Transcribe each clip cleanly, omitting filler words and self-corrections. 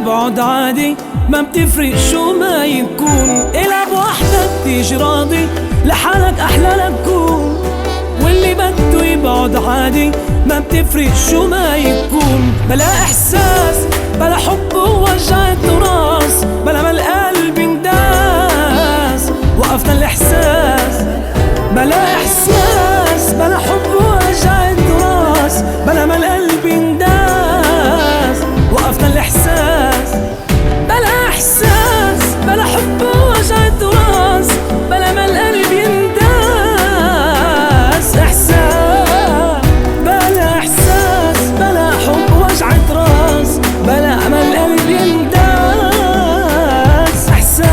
يبعد عادي، ما بتفرق شو ما يكون. العب وحدك تيجي راضي، لحالك أحلى لك كون. واللي بده يبعد عادي، ما بتفرق شو ما يكون. بلا إحساس بلا حب ووجعت راس، بلا ما القلب ينداس وقفنا الإحساس. بلا إحساس بلا حب ووجعت راس، بلا ما القلب ينداس وقفنا الإحساس. بلا إحساس بلا حب ووجعت راس، بلا ما القلب ينداس إحساس. بلا إحساس بلا حب ووجعت راس، بلا ما القلب ينداس إحساس.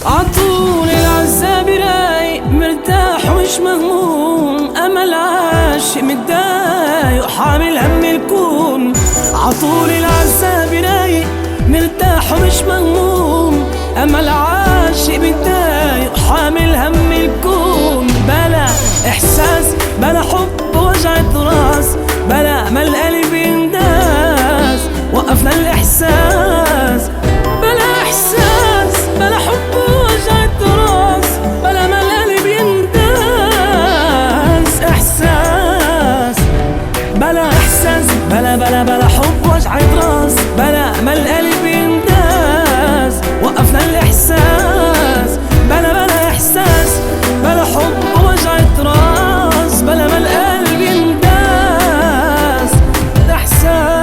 عطول العذاب رايق مرتاح ومش مهموم، أمل عاشق متضايق وحامل هم الكون. عطول العذاب رايق مرتاح ومش مهموم، أمل عاشق متضايق وحامل هم الكون. بلا إحساس بلا حب وجعت راس، بلا ما القلب ينداس وقفنا الإحساس. بلا إحساس بلا حب وجعت راس، بلا ما القلب ينداس إحساس. بلا إحساس بلا حب وجعت راس، بلا ما القلب ينداس وقفنا الإحساس. بلا إحساس بلا حب وجعت راس، بلا ما القلب ينداس إحساس.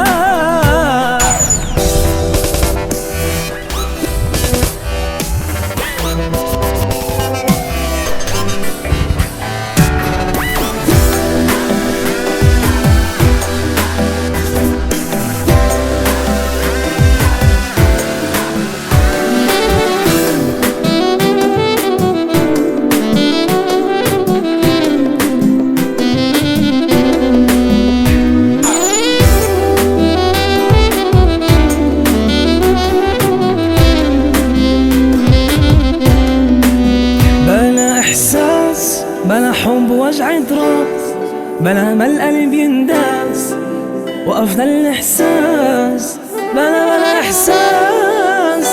بلا حب وجعت راس، بلا ما القلب ينداس وقفنا الإحساس. بلا إحساس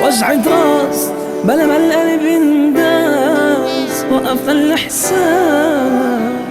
وجعت راس، بلا ما القلب ينداس وقفنا الإحساس.